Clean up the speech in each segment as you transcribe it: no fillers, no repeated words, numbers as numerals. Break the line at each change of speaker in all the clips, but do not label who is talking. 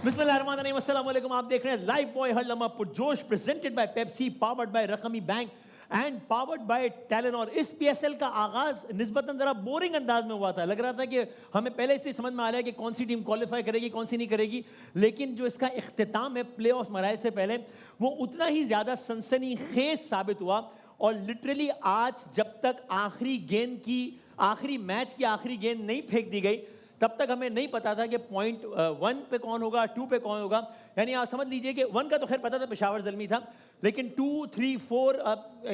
बिस्मिल्लाहिर्रहमानिर्रहीम, अस्सलाम वालेकुम। आप देख रहे हैं लाइव बॉय हर लम्हा पुरजोश, presented by Pepsi, powered by रकमी bank and powered by Telenor. इस पीएसएल का आगाज निस्बतन जरा बोरिंग अंदाज में हुआ था। लग रहा था कि हमें पहले से समझ में आ रहा है कि कौन सी टीम क्वालिफाई करेगी, कौन सी नहीं करेगी, लेकिन जो इसका इख्तिताम है प्लेऑफ्स मराहल से पहले, वो उतना ही ज्यादा सनसनीखेज साबित हुआ। और लिटरली आज जब तक आखिरी मैच की आखिरी गेंद नहीं फेंक दी गई, तब तक हमें नहीं पता था कि पॉइंट 1 पे कौन होगा, 2 पे कौन होगा। यानी आप समझ लीजिए कि 1 का तो खैर पता था, पेशावर ज़ल्मी था, लेकिन 2, 3, 4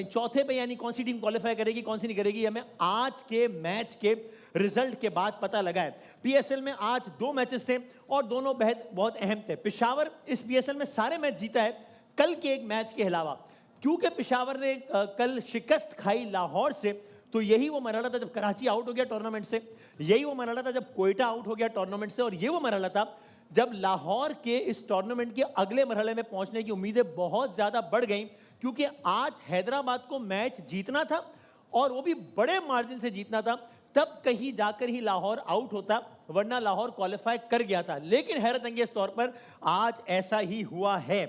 चौथे पे यानी कौन सी टीम क्वालिफाई करेगी, कौन सी नहीं करेगी, हमें आज के मैच के रिजल्ट के बाद पता लगा है। पीएसएल में आज 2 मैचेस थे और दोनों बहुत अहम थे। पेशावर इस पीएसएल में सारे मैच जीता है, कल के एक मैच के अलावा। क्योंकि पेशावर ने कल शिकस्त खाई लाहौर से, तो यही वो मरहला था जब कराची आउट हो गया टूर्नामेंट से, यही वो मरहला था जब कोयटा आउट हो गया टूर्नामेंट से, और ये वो मरहला था जब लाहौर के इस टूर्नामेंट के अगले मरहले में पहुंचने की उम्मीदें बहुत ज्यादा बढ़ गईं। क्योंकि आज हैदराबाद को मैच जीतना था और वो भी बड़े मार्जिन से जीतना था, तब कहीं जाकर ही लाहौर आउट होता, वरना लाहौर क्वालिफाई कर गया था। लेकिन हैरत अंगेज तौर पर आज ऐसा ही हुआ है।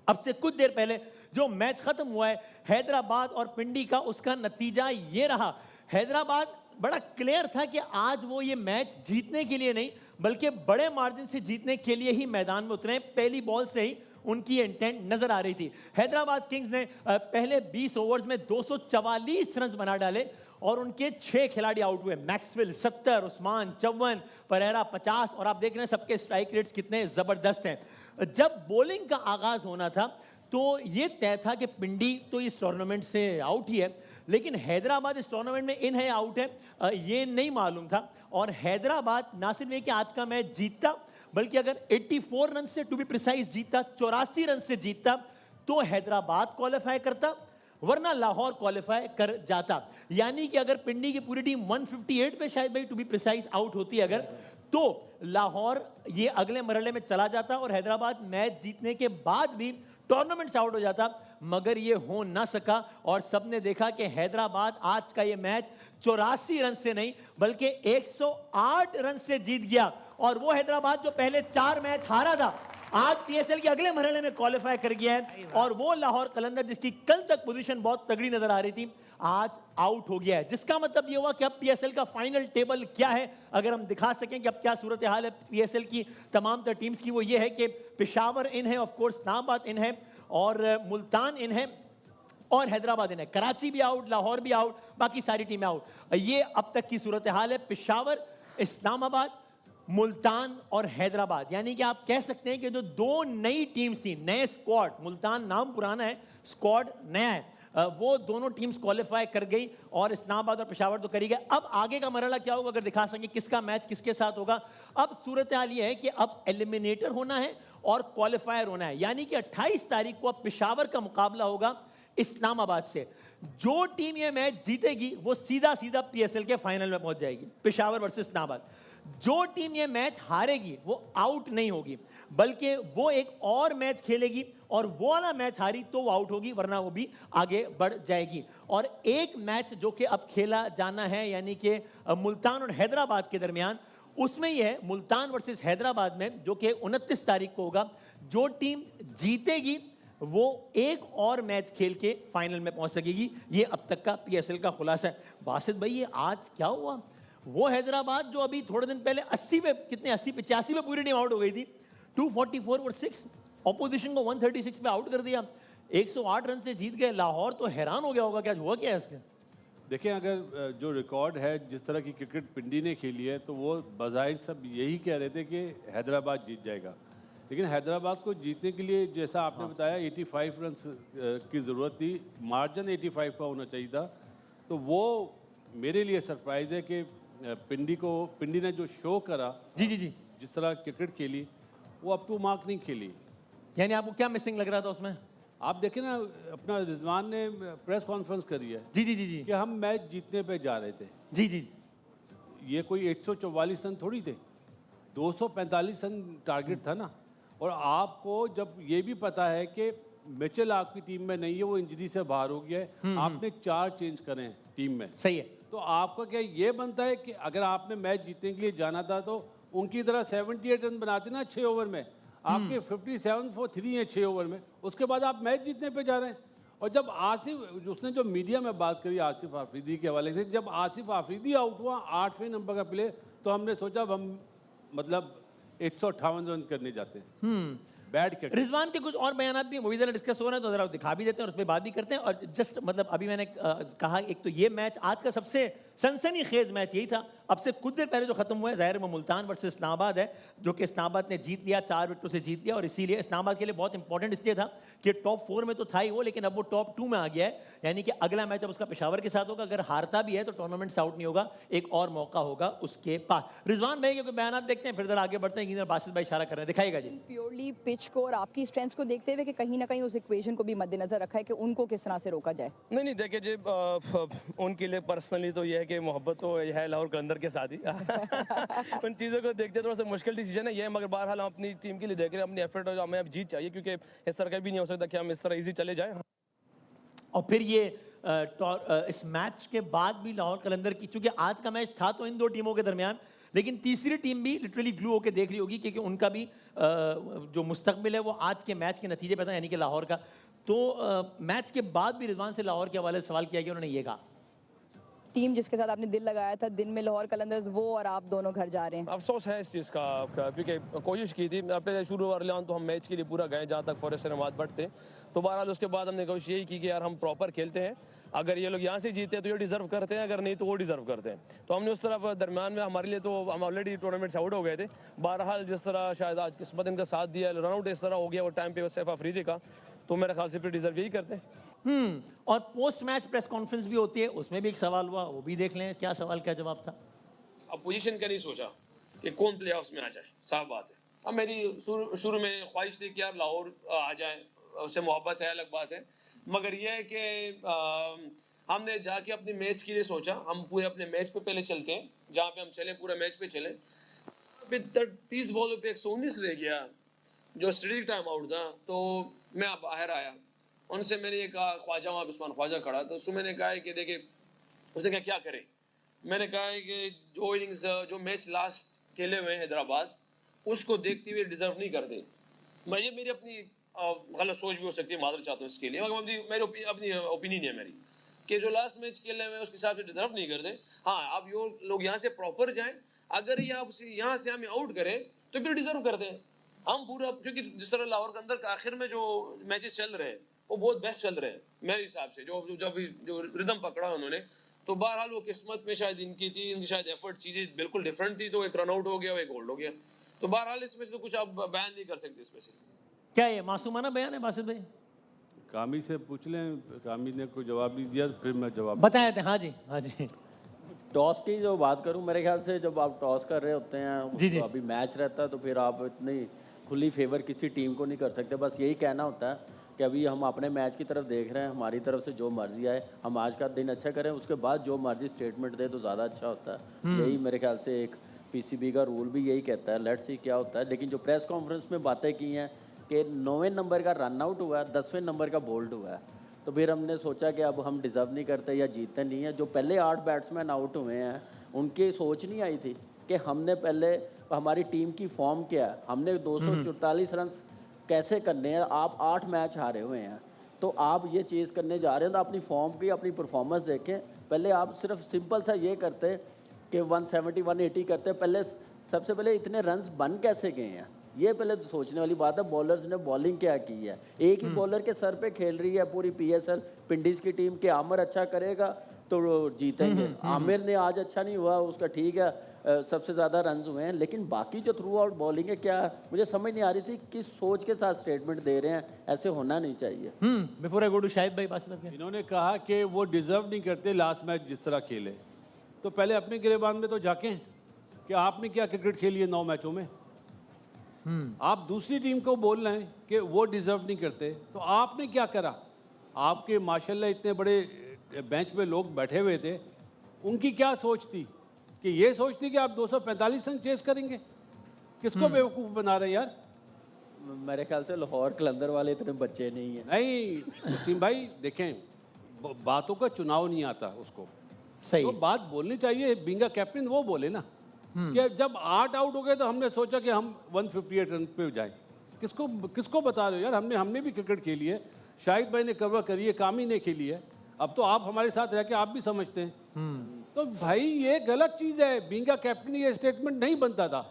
अब से कुछ देर पहले जो मैच खत्म हुआ है हैदराबाद और पिंडी का, उसका नतीजा ये रहा। हैदराबाद बड़ा क्लियर था कि आज वो ये मैच जीतने के लिए नहीं, बल्कि बड़े मार्जिन से जीतने के लिए ही मैदान में उतरे। पहली बॉल से ही उनकी इंटेंट नजर आ रही थी। हैदराबाद किंग्स ने पहले 20 ओवर्स में 244 रन बना डाले और उनके 6 खिलाड़ी आउट हुए। मैक्सवेल 70, उस्मान 54, परेरा 50, और आप देख रहे हैं सबके स्ट्राइक रेट्स कितने जबरदस्त हैं। जब बॉलिंग का आगाज होना था तो ये तय था कि पिंडी तो इस टूर्नामेंट से आउट ही है, लेकिन हैदराबाद इस टूर्नामेंट में इन है आउट है, ये नहीं मालूम था। और हैदराबाद ना सिर्फ ये कि आज का मैच जीतता, बल्कि अगर 84 रन से, टू बी प्रिसाइज, जीतता, 84 रन से जीतता, तो हैदराबाद क्वालिफाई करता, वरना लाहौर क्वालिफाई कर जाता। यानी कि अगर पिंडी की पूरी टीम 158 पे शायद भाई टू बी प्रिसाइज आउट होती अगर, तो लाहौर ये अगले मरहले में चला जाता और हैदराबाद मैच जीतने के बाद भी टूर्नामेंट से आउट हो जाता। मगर ये हो ना सका और सबने देखा कि हैदराबाद आज का ये मैच 84 रन से नहीं बल्कि 108 रन से जीत गया। और वो हैदराबाद जो पहले 4 मैच हारा था, आज पीएसएल के अगले मरहले में क्वालिफाई कर गया है। और वो लाहौर कलंदर जिसकी कल तक पोजीशन बहुत तगड़ी नजर आ रही थी, आज आउट हो गया है। जिसका मतलब ये हुआ कि अब पीएसएल का फाइनल टेबल क्या है, अगर हम दिखा सकें कि अब क्या सूरत हाल है पीएसएल की तमाम तर टीम्स की, वो ये है कि पेशावर इन है, ऑफ कोर्स इस्लामाबाद इन है, और मुल्तान इन है, और हैदराबाद इन है। कराची भी आउट, लाहौर भी आउट, बाकी सारी टीमें आउट। ये अब तक की सूरत हाल है। पेशावर, इस्लामाबाद, मुल्तान और हैदराबाद। यानी कि आप कह सकते हैं कि जो 2 नई टीम्स थी, नए स्क्वाड, मुल्तान नाम पुराना है, स्क्वाड नया है, वो दोनों टीम्स क्वालिफाई कर गई और इस्लामाबाद और पेशावर तो करी गए। अब आगे का मरहला क्या होगा, अगर दिखा सकें किसका मैच किसके साथ होगा। अब सूरत हाल ये है कि अब एलिमिनेटर होना है और क्वालिफायर होना है। यानी कि 28 तारीख को अब पेशावर का मुकाबला होगा इस्लामाबाद से। जो टीम ये मैच जीतेगी वो सीधा सीधा पीएसएल के फाइनल में पहुंच जाएगी, पेशावर वर्सेस इस्लामाबाद। जो टीम ये मैच हारेगी वो आउट नहीं होगी, बल्कि वो एक और मैच खेलेगी और वो वाला मैच हारी तो वो आउट होगी, वरना वो भी आगे बढ़ जाएगी। और एक मैच जो कि अब खेला जाना है, यानी कि मुल्तान और हैदराबाद के दरमियान, उसमें यह है मुल्तान वर्सेस हैदराबाद में, जो कि 29 तारीख को होगा। जो टीम जीतेगी वो एक और मैच खेल के फाइनल में पहुंच सकेगी। ये अब तक का पीएसएल का खुलासा है। बासित भाई, ये आज क्या हुआ? वो हैदराबाद जो अभी थोड़े दिन पहले 80 पे, कितने 80 85 पे पूरी टीम आउट हो गई थी, 244 और 6, ऑपोजिशन को 136 पे आउट कर दिया, 108 रन से जीत गए। लाहौर तो हैरान हो गया होगा, क्या हुआ क्या है इसके?
देखिए, अगर जो रिकॉर्ड है, जिस तरह की क्रिकेट पिंडी ने खेली है, तो वो बज़ाहिर सब यही कह रहे थे कि हैदराबाद जीत जाएगा। लेकिन हैदराबाद को जीतने के लिए, जैसा आपने बताया, 85 रन की ज़रूरत थी, मार्जिन 85 का होना चाहिए था। तो वो मेरे लिए सरप्राइज़ है कि पिंडी ने जो शो करा,
जी जी जी,
जिस तरह क्रिकेट खेली, वो अप टू मार्क नहीं खेली।
यानी आपको क्या मिसिंग लग रहा था उसमें?
आप देखें ना, अपना रिजवान ने प्रेस कॉन्फ्रेंस करी है
जी जी जी जी
कि हम मैच जीतने पे जा रहे थे।
जी जी,
ये कोई 144 रन थोड़ी थे, 245 रन टारगेट था ना। और आपको जब ये भी पता है कि मिचेल आपकी टीम में नहीं है, वो इंजरी से बाहर हो गया है, आपने 4 चेंज करे हैं टीम में,
सही है।
तो आपका क्या ये बनता है कि अगर आपने मैच जीतने के लिए जाना था तो उनकी तरह 78 रन बनाते ना 6 ओवर में, आपके 57 फॉर 3 हैं 6 ओवर में, उसके बाद आप मैच जीतने पे जा रहे हैं। और जब आसिफ, उसने जो मीडिया में बात करी आसिफ आफरीदी के हवाले से, जब आसिफ आफरीदी आउट हुआ 8वें नंबर का प्ले, तो हमने सोचा अब हम मतलब 158 रन करने जाते हैं। Bad catch.
रिजवान के कुछ और बयान भी मूवी जरा डिस्कस हो रहे हैं तो जरा दिखा भी देते हैं और उस पर बात भी करते हैं। और जस्ट मतलब अभी मैंने कहा, एक तो ये मैच आज का सबसे सनसनीखेज मैच यही था। अब से कुछ देर पहले जो खत्म हुआ है, ज़ाहिर है मुल्तान वर्सेस इस्लामाबाद है, जो कि इस्लामाबाद ने जीत लिया, 4 विकेटों से जीत लिया। और इसीलिए इस्लामाबाद के लिए बहुत इंपॉर्टेंट इसलिए था कि टॉप 4 में तो था ही वो, लेकिन अब वो टॉप 2 में आ गया है। यानी कि अगला मैच अब उसका पेशावर के साथ होगा। अगर हारता भी है तो टूर्नामेंट से आउट नहीं होगा, एक और मौका होगा उसके पास। रिजवान भाई के बयान देखते हैं, फिर जरा आगे बढ़ते हैं। बासित भाई इशारा कर रहे हैं, दिखाइएगा जी।
प्योरली पिच को और आपकी स्ट्रेंथ्स को देखते हुए कि कहीं ना कहीं उस इक्वेशन को भी मद्देनजर रखा है कि उनको किस तरह से रोका जाए।
नहीं देखिए जी, उनके लिए पर्सनली तो ये है कि मोहब्बत तो है लाहौर कलंदर के साथ ही उन चीज़ों को देखते थोड़ा सा मुश्किल डिसीजन है ये, मगर बहरहाल हम अपनी टीम के लिए देख रहे हैं, अपनी एफर्ट और हमें अब जीत चाहिए, क्योंकि इस तरह का भी नहीं हो सकता कि हम इस तरह इजी चले जाएं।
और फिर ये इस मैच के बाद भी लाहौर कलंदर की, क्योंकि आज का मैच था तो इन दो टीमों के दरमियान, लेकिन तीसरी टीम भी लिटरली ग्लू होकर देख रही होगी, क्योंकि उनका भी जो मुस्तकबिल है वो आज के मैच के नतीजे पे था, यानी कि लाहौर का। तो मैच के बाद भी रिजवान से लाहौर के हवाले से सवाल किया गया, उन्होंने ये कहा,
टीम जिसके साथ आपने दिल लगाया था, दिन में लाहौर कलंदर्स वो और आप दोनों घर जा रहे हैं।
अफसोस है इस चीज़ का, क्योंकि कोशिश की थी पहले शुरू अर्लियान तो हम मैच के लिए पूरा गए जहाँ तक फॉरेस्ट नवाज बढ़ते, तो बहरहाल उसके बाद हमने कोशिश यही की कि यार हम प्रॉपर खेलते हैं, अगर ये लोग यहाँ से जीते हैं तो ये डिजर्व करते हैं, अगर नहीं तो वो डिजर्व करते हैं। तो हमने उस तरफ दरमियान में, हमारे लिए तो हम ऑलरेडी टूर्नामेंट से आउट हो गए थे। बहरहाल जिस तरह शायद आज किस्मत इनका साथ दिया, रन आउट इस तरह हो गया और टाइम पे सैफ अफरीदी का, तो मेरे ख्याल से फिर डिजर्व यही करते हैं।
और पोस्ट मैच प्रेस कॉन्फ्रेंस भी होती है, उसमें भी एक सवाल हुआ, वो भी देख लें क्या सवाल क्या जवाब था।
अब पोजीशन का नहीं सोचा कि कौन प्ले ऑफ्स में आ जाए, साफ बात है। अब मेरी शुरू में ख्वाहिश थी कि यार लाहौर आ जाए, उससे मोहब्बत है, अलग बात है, मगर यह है कि हमने जाके अपने मैच के लिए सोचा, हम पूरे अपने मैच पे पहले चलते हैं, जहाँ पे हम चले पूरे मैच पे चले। फिर 30 बॉलों पे 119 रह गया, जो स्ट्रेटिक टाइम आउट था, तो मैं बाहर आया, उनसे मैंने ये कहा, ख्वाजा वहाँ उस्मान ख्वाजा खड़ा, तो उसमें मैंने कहा कि देखिए, उसने कहा क्या करे, मैंने कहा है कि जो इनिंग्स जो मैच लास्ट खेले हुए हैं हैदराबाद, उसको देखते हुए डिजर्व नहीं करते। मैं ये मेरी अपनी गलत सोच भी हो सकती है, मादर चाहता हूँ इसके लिए, मगर मेरी अपनी ओपिनियन है मेरी कि जो लास्ट मैच खेले हुए हैं उसके हिसाब से डिजर्व नहीं करते। हाँ, अब ये लोग यहाँ से प्रॉपर जाएं, अगर ये आप यहाँ से हमें आउट करें तो फिर डिजर्व करते हैं हम पूरा, क्योंकि जिस तरह लाहौर के अंदर का आखिर में जो मैचेस चल रहे हैं वो बहुत बेस्ट चल रहे हैं मेरे हिसाब से, जो रिदम पकड़ा उन्होंने, तो बहरहाल वो किस्मत में शायद इनकी थी, इनकी शायद एफर्ट, चीज़ें बिल्कुल डिफरेंट थी, तो एक रन आउट हो गया, एक होल्ड हो गया, तो बहरहाल इसमें से तो कुछ आप बयान नहीं कर सकते इसमें से।
क्या ये मासूमाना बयान है बासित भाई?
कामी से पूछ लें, कामी ने कोई जवाब नहीं दिया, फिर मैं जवाब
बताए थे। हाँ जी, हाँ जी।
टॉस की जो बात करूं, मेरे ख्याल से जब आप टॉस कर रहे होते हैं,
जी, जी।
तो अभी मैच रहता है, तो फिर आप इतनी खुली फेवर किसी टीम को नहीं कर सकते। बस यही कहना होता है कि अभी हम अपने मैच की तरफ देख रहे हैं, हमारी तरफ से जो मर्जी आए, हम आज का दिन अच्छा करें, उसके बाद जो मर्जी स्टेटमेंट दे तो ज़्यादा अच्छा होता है। यही मेरे ख्याल से एक पीसीबी का रूल भी यही कहता है। लेट्स सी क्या होता है। लेकिन जो प्रेस कॉन्फ्रेंस में बातें की हैं कि 9वें नंबर का रन आउट हुआ है, 10वें नंबर का बोल्ड हुआ है, तो फिर हमने सोचा कि अब हम डिज़र्व नहीं करते या जीतते नहीं हैं। जो पहले 8 बैट्समैन आउट हुए हैं, उनकी सोच नहीं आई थी कि हमने पहले, हमारी टीम की फॉर्म क्या है, हमने 244 रन कैसे करने हैं। आप 8 मैच हारे हुए हैं, तो आप ये चीज़ करने जा रहे हैं, तो अपनी फॉर्म की, अपनी परफॉर्मेंस देखें। पहले आप सिर्फ सिंपल सा ये करते कि 170 180 करते, पहले सबसे पहले इतने रन्स बन कैसे गए हैं, ये पहले तो सोचने वाली बात है। बॉलर्स ने बॉलिंग क्या की है, एक ही बॉलर के सर पे खेल रही है पूरी पीएसएल पिंडीज की टीम के। आमिर अच्छा करेगा तो जीतेंगे। आमिर ने आज अच्छा नहीं हुआ, उसका ठीक है, सबसे ज़्यादा रन हुए हैं, लेकिन बाकी जो थ्रू आउट बॉलिंग है, क्या मुझे समझ नहीं आ रही थी किस सोच के साथ स्टेटमेंट दे रहे हैं, ऐसे होना नहीं चाहिए।
Before I go to Shahid भाई, बासित भाई,
इन्होंने कहा कि वो डिजर्व नहीं करते लास्ट मैच जिस तरह खेले, तो पहले अपने गिरेबान में तो जाकें कि आपने क्या क्रिकेट खेली है 9 मैचों में। आप दूसरी टीम को बोल रहे हैं कि वो डिजर्व नहीं करते, तो आपने क्या करा? आपके माशाल्लाह इतने बड़े बेंच पे लोग बैठे हुए थे, उनकी क्या सोच थी कि ये सोच थी कि आप 245 रन चेस करेंगे? किसको बेवकूफ़ बना रहे हैं यार?
मेरे ख्याल से लाहौर कलंदर वाले इतने बच्चे नहीं हैं।
नहीं वसीम भाई, देखें, बातों का चुनाव नहीं आता उसको,
सही।
तो बात बोलनी चाहिए। बिंगा कैप्टन वो बोले ना कि जब 8 आउट हो गए तो हमने सोचा कि हम 158 रन पे जाएं, किसको किसको बता रहे हो यार? हमने भी क्रिकेट खेली है, शाहिद भाई ने कवर करी है, कामी ने खेली है, अब तो आप हमारे साथ रह के आप भी समझते हैं। तो भाई ये गलत चीज़ है, बीइंग अ कैप्टन ये स्टेटमेंट नहीं बनता था।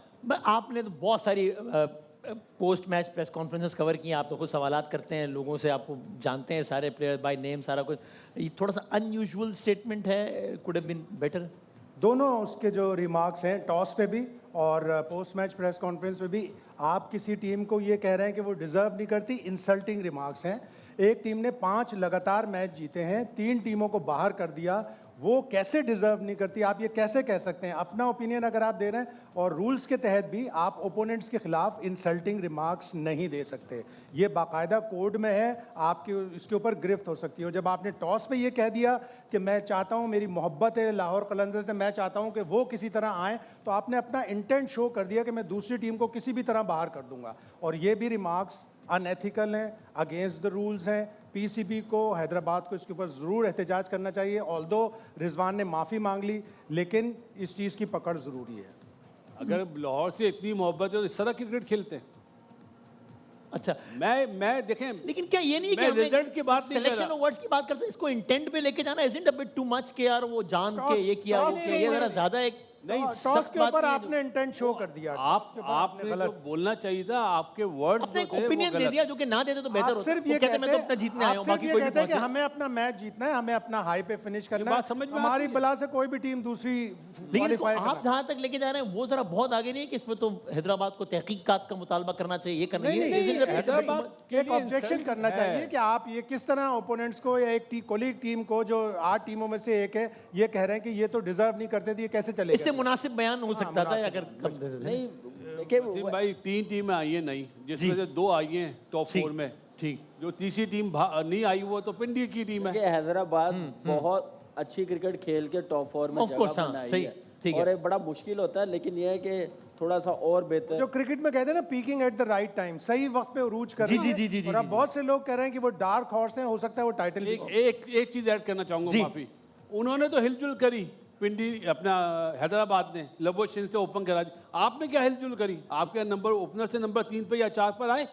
आपने तो बहुत सारी post match press conferences cover की हैं, आप तो खुद सवालात करते हैं लोगों से, आपको जानते हैं सारे प्लेयर बाय नेम सारा कुछ। ये थोड़ा सा अनयूजुअल स्टेटमेंट है, कुड हैव बीन बेटर।
दोनों उसके जो रिमार्क्स हैं टॉस पे भी और पोस्ट मैच प्रेस कॉन्फ्रेंस पे भी, आप किसी टीम को ये कह रहे हैं कि वो डिज़र्व नहीं करती, इंसल्टिंग रिमार्क्स हैं। एक टीम ने 5 लगातार मैच जीते हैं, 3 टीमों को बाहर कर दिया, वो कैसे डिज़र्व नहीं करती? आप ये कैसे कह सकते हैं? अपना ओपिनियन अगर आप दे रहे हैं और रूल्स के तहत भी आप ओपोनेंट्स के खिलाफ इंसल्टिंग रिमार्क्स नहीं दे सकते, ये बाकायदा कोड में है, आपके इसके ऊपर गिरफ्त हो सकती है। जब आपने टॉस पे ये कह दिया कि मैं चाहता हूँ, मेरी मोहब्बत है लाहौर कलंदर से, मैं चाहता हूँ कि वो किसी तरह आएँ, तो आपने अपना इंटेंट शो कर दिया कि मैं दूसरी टीम को किसी भी तरह बाहर कर दूंगा। और ये भी रिमार्क्स अनएथिकल हैं, अगेंस्ट द रूल्स हैं। पीसीबी को, हैदराबाद को इसके ऊपर ज़रूर एहतजाज करना चाहिए। ऑल्दो रिजवान ने माफ़ी मांग ली, लेकिन इस चीज़ की पकड़ ज़रूरी है।
अगर लाहौर से इतनी मोहब्बत है तो इस तरह क्रिकेट खेलते हैं।
अच्छा,
मैं देखें,
लेकिन क्या ये नहीं है कि
मैं
हमें
रिजल्ट की बात नहीं कर
सिलेक्शन
रहा।
ऑफ वर्ड्स की बात करते हैं, इसको इंटेंट पे लेके जाना isn't a bit too much कि यार वो जान के ये किया वो किया, ये जरा ज़्यादा एक
नहीं,
टॉस के ऊपर आपने इंटेंट शो कर दिया।
आपने तो बोलना चाहिए था, आपके वर्ड
अपने ओपिनियन दे दिया, जो कि ना देते तो बेहतर
आप
होता।
सिर्फ
वो
ये
कहते मैं तो अपना जीतने आया हूँ, बाकी कोई नहीं
कहते हैं कि
पहुंचा।
हमें अपना मैच जीतना है, हमें अपना हाई पे फिनिश करना
बात
है,
समझ में
हमारी
आती है।
बला से कोई भी टीम दूसरी
लेकिन इसको
क्वालिफाई
आप जहां तक लेके जा रहे हैं वो जरा बहुत आगे नहीं है कि इसमें तो हैदराबाद को तहकीकात का मुतालबा करना चाहिए, ये करना
नहीं,
ये
नहीं,
isn't a bit-
हैदराबाद के
एक
लिए
ऑब्जेक्शन
insult
करना
है।
चाहिए कि आप ये किस तरह ओपोनेंट्स को या एक कोलीग टीम को जो 8 टीमों में से एक है, ये कह रहे हैं कि ये तो डिजर्व नहीं करते थे, ये कैसे चलेगा?
इससे मुनासिब बयान हो सकता था
मुनासिब
अगर कम दे देते।
नहीं देखिए
वसीम भाई 3 टीमें आई हैं नई, जिसमें से 2 आई हैं टॉप 4 में।
ठीक,
जो तीसरी टीम नहीं आई वो तो पिंडी की टीम
कि
है।
हैदराबाद बहुत अच्छी क्रिकेट खेल के टॉप 4 में
Of course,
जगह
हाँ,
बनाई
सही,
है,
ठीक है।
और एक बड़ा मुश्किल होता है, लेकिन यह है कि थोड़ा सा और बेहतर।
जो क्रिकेट में कहते हैं ना, peeking at the right time, सही वक्त पे उरूज कर
जी,
रहे हैं।
जी, जी, जी,
और
जी,
अब बहुत से लोग कह रहे हैं कि वो डार्क हॉर्स हैं, हो सकता है वो टाइटल
एक चीज ऐड करना चाहूंगा, माफी, उन्होंने तो हिलजुल करी, पिंडी अपना हैदराबाद ने लबो सिंह से ओपन करा दी। आपने क्या हिलजुल करी? आपके नंबर ओपनर से नंबर 3 पे या 4 पर आए,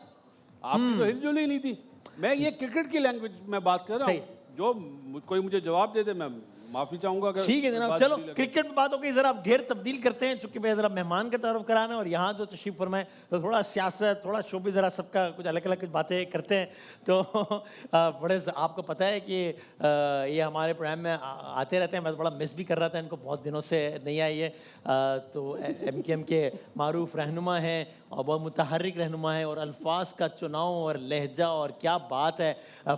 आपने तो हिलजुल ही नहीं थी। मैं ये क्रिकेट की लैंग्वेज में बात कर रहा हूँ, जो कोई मुझे जवाब दे दे मैं माफी चाहूंगा। अगर
ठीक है जनाब,
बात
चलो
बुरी लगे।
क्रिकेट में बात हो गई, जरा आप घेर तब्दील करते हैं, चूंकि मैं जरा मेहमान का तारुफ कराना है और यहाँ जो तशरीफ फरमाए तो थोड़ा सियासत, थोड़ा शोबी, जरा सबका कुछ अलग अलग कुछ बातें करते हैं। तो बड़े आपको पता है कि ये हमारे प्रोग्राम में आते रहते हैं, मैं बड़ा मिस भी कर रहा था इनको, बहुत दिनों से नहीं आई है। तो MKM के मारूफ रहनुमा हैं और बहुत मुतहर्रिक रहनुमा है, और अल्फाज का चुनाव और लहजा और क्या बात है।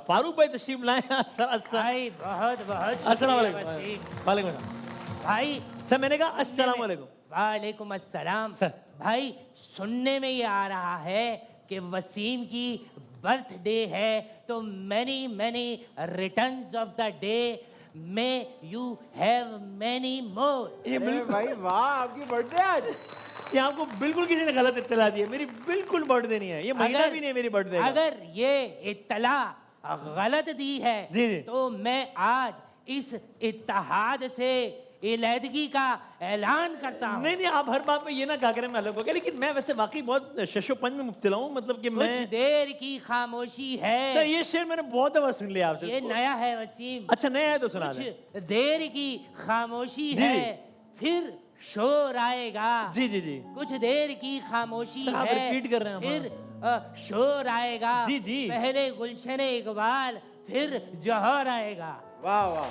फारूक भाई तशरीफ लाए हैं।
भाई बहुत बहुत
अस्सलाम
शुक्रिया
वालेकुम।
वसीम।
वालेकुम अस्सलाम।
भाई
सर मैंने कहा अस्सलाम वालेकुम।
वालेकुम अस्सलाम।
सर।
भाई सुनने में ये आ रहा है कि वसीम की बर्थडे है, तो many many returns of the day, may you have many more.
ये बिल्कुल
भाई वाह, आपकी बर्थडे आज।
ये आपको बिल्कुल किसी ने गलत इत्तला दी है, मेरी बिल्कुल बर्थडे नहीं है, ये महीना भी नहीं है मेरी बर्थडे का।
अगर ये इत्तला गलत दी है
जी, जी।
तो मैं आज इस इत्तेहाद से इलहदगी का ऐलान करता हूँ।
नहीं नहीं, आप हर बात में ये ना कहा करें मैं अलग हो गया, लेकिन मैं वैसे वाकई बहुत शशोपंज में मुब्तला हूँ, मतलब कि
कुछ
मैं
देर की खामोशी है।
सर ये शेर मैंने बहुत दफा सुन लिया आपसे।
ये नया है वसीम।
अच्छा नया है तो सुना दें।
कुछ देर की खामोशी
जी,
है, फिर शोर आएगा।
जी जी जी।
कुछ देर की खामोशी
सर, आप
है,
रिपीट कर रहे हैं
फिर शोर आएगा।
जी, जी।
पहले गुलशन इकबाल, फिर जौहर आएगा।
वाह वाह,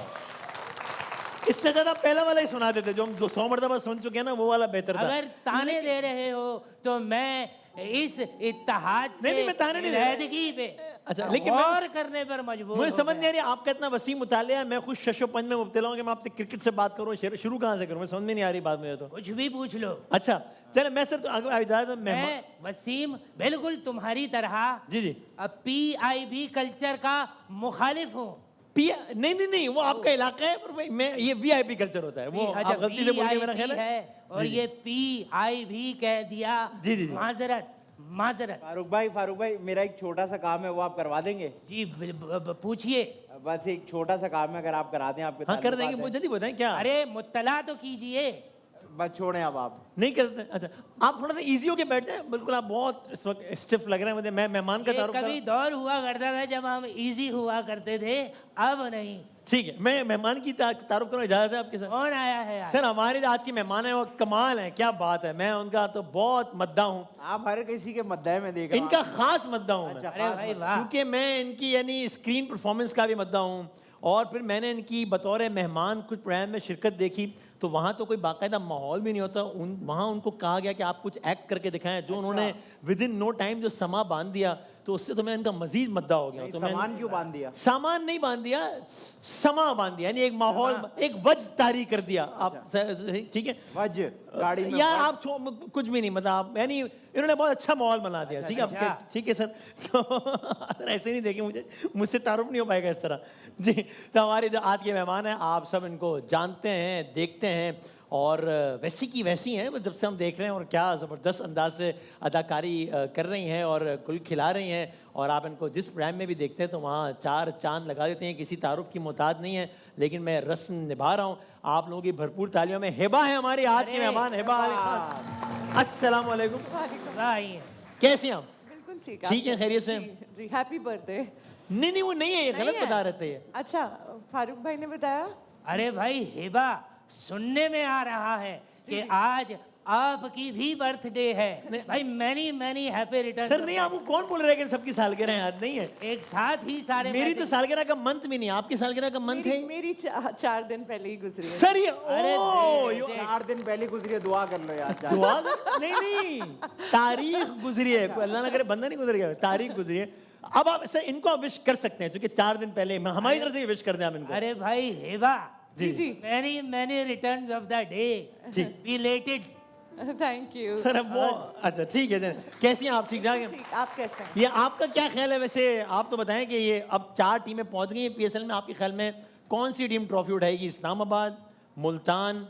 इससे ज्यादा पहला वाला ही सुना देते जो हम 200 मरतबा सुन चुके हैं ना, वो वाला बेहतर था।
अगर ताने दे रहे हो तो मैं इस इत्तेहाद से
नहीं, मैं ताने नहीं दे रहा।
इलहदगी पे
अच्छा, लेकिन मैं-
गौर करने पर मजबूर
मुझे
हो
समझ
गया।
नहीं आ रही आपका इतना वसीम मुतालिया है, मैं खुद शशोपंज में मुब्तला हूँ कि मैं आपसे क्रिकेट से बात करूँ, शुरू कहाँ से करूँ, मैं समझ में नहीं आ रही बात मुझे तो।
कुछ भी पूछ लो।
अच्छा चले, मैं सर इजाजत में
मैं वसीम बिल्कुल तुम्हारी तरह
जी जी।
PIB कल्चर का मुखालिफ हूँ।
नहीं नहीं नहीं, वो आपका इलाका है, पर भाई मैं ये VIP कल्चर होता है, वो
अच्छा,
आप गलती से बोल के मेरा
PIB
ख्याल है।
है और ये PIB कह दिया।
जी, जी, जी।
माजरत माजरत।
फारूक भाई मेरा एक छोटा सा काम है, वो आप करवा देंगे?
जी पूछिए।
बस एक छोटा सा काम है, अगर आप करा दें। आपके
हाँ कर
ताल्लुकात
देंगे,
हैं।
मुझे जल्दी बताएं क्या।
अरे मुत्तला तो कीजिए।
बस छोड़ें अब आप।
नहीं करते? अच्छा, आप थोड़ा सा इजी होके बैठते हैं, बिल्कुल आप बहुत इस वक्त स्टिफ लग रहे हैं मुझे। मैं मेहमान का
ये
तारुफ कर
कभी दौर हुआ करता था जब हम इजी हुआ करते थे, अब नहीं।
ठीक है, मैं मेहमान की तारुफ करना इजाजत है आपके साथ?
कौन आया है आज?
सर हमारे जो आज के मेहमान है वो कमाल है, क्या बात है, मैं उनका तो बहुत मद्दा हूँ,
आप हर किसी के मद्दे में देख रहे हो।
इनका खास मद्दा हूँ मैं,
अच्छा,
अरे भाई वाह।
क्योंकि मैं इनकी यानी स्क्रीन परफॉर्मेंस का भी मद्दा हूँ, और फिर मैंने इनकी बतौर मेहमान कुछ प्रोग्राम में शिरकत देखी, तो वहाँ तो कोई बाकायदा माहौल भी नहीं होता, वहाँ उनको कहा गया कि आप कुछ एक्ट करके दिखाएं, जो उन्होंने विद इन नो टाइम जो समा बांध दिया, तो उससे तो मैं इनका मजीद मद्दा हो गया। तो मैं
सामान क्यों बांध दिया?
सामान नहीं बांध दिया, समा बांध दिया, यानी एक माहौल, एक वज तारी कर दिया आप। ठीक है,
वज गाड़ी में
यार
वज।
आप कुछ भी नहीं, मतलब आप यानी इन्होंने बहुत अच्छा माहौल बना दिया। ठीक है,
अच्छा।
ठीक है सर। तो सर ऐसे नहीं देखे मुझे, मुझसे तारुफ नहीं हो पाएगा इस तरह जी। तो हमारे जो आज के मेहमान हैं, आप सब इनको जानते हैं, देखते हैं, और वैसी की वैसी हैं जब से हम देख रहे हैं, और क्या ज़बरदस्त अंदाज से अदाकारी कर रही हैं और गुल खिला रही हैं, और आप इनको जिस प्रोग्राम में भी देखते हैं तो वहाँ 4 चांद लगा देते हैं, किसी तारुफ की मोहताज नहीं है, लेकिन मैं रस्म निभा रहा हूँ। आप लोगों की भरपूर तालियों में हिबा है हमारी आज की मेहमान, हिबा अली खान। अस्सलाम वालेकुम,
आइए।
कैसे हैं आप?
बिल्कुल
ठीक है, खैरियत से?
जी, हैप्पी बर्थडे।
नहीं नहीं, वो नहीं है, ये गलत बता रहे थे ये।
अच्छा, फारूक भाई ने बताया।
अरे भाई हिबा, सुनने में आ रहा है कि आज आपकी भी बर्थडे है। भाई many many happy return.
Sir नहीं, आपको कौन बोल रहे हैं कि सबकी सालगिरह याद नहीं है?
एक साथ ही सारे
मेरी तो सालगिरह का मंथ भी नहीं, आपकी सालगिरह का मंथ है।
मेरी 4 दिन पहले ही गुजरी है।
सर ये
अरे
ओ
4 दिन पहले गुजरी है, दुआ कर लो यार।
दुआ नहीं नहीं, तारीख गुजरी है, कोई अल्लाह ना करे बंदा नहीं गुजर गया, तारीख गुजरी है। अब आप सर इनको आप विश कर सकते हैं, क्योंकि 4 दिन पहले हमारी तरफ से विश कर दें आप इनको।
अरे भाई हिबा,
जी
जी।
Many many returns of the day, belated.
Thank you.
Sir अब वो अच्छा ठीक है, कैसी हैं आप? ठीक ठाक हैं?
ठीक, आप कैसे हैं?
ये आपका क्या ख्याल है वैसे? आप तो बताएं कि ये अब 4 टीमें पहुंच गई हैं पीएसएल में, आपके ख्याल में कौन सी टीम ट्रॉफी उठाएगी? इस्लामाबाद, मुल्तान,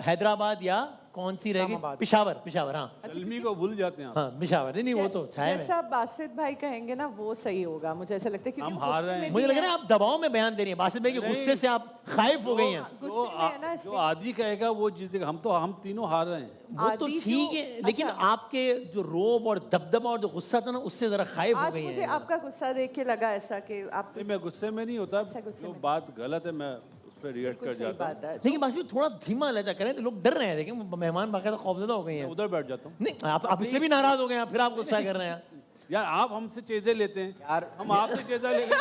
हैदराबाद, या कौन सी रहेगी? पिशावर, पिशावर, हाँ
फिल्मी को भूल जाते हैं आप।
हाँ पिशावर। नहीं नहीं, वो तो छाया में।
जैसा बासित भाई कहेंगे ना वो सही होगा, मुझे ऐसा लगता है, क्योंकि
हम हार रहे हैं।
मुझे लग रहा है आप दबाव में बयान दे रही हैं, बासित भाई के गुस्से से आप खाइफ हो गई हैं।
गुस्से में है ना,
जो आदि कहेगा वो जीतेगा, हम तीनों हार रहे हैं।
वो तो
आदि
ठीक
जो-
है, लेकिन
अच्छा।
आपके जो रोब और दबदबा और जो गुस्सा था ना, उससे जरा खाइफ हो
आज
गई
मुझे
हैं।
आपका गुस्सा देख के लगा ऐसा कि आप
नहीं, मैं गुस्से में नहीं होता,
गुस्से
जो
में।
बात गलत है मैं उस पर रिएक्ट कर
सही
जाता हूँ।
बात है।
लेकिन बासित भाई थोड़ा धीमा लहजा करें तो लोग डर रहे हैं, देखें मेहमान बाकायदा खौफजदा हो गई हैं।
उधर बैठ जाता हूँ।
नहीं आप इसलिए भी नाराज हो गए हैं, फिर आप गुस्सा कर रहे हैं।
यार आप हमसे चीजें लेते हैं
यार,
हम आपसे चीजें लेंगे।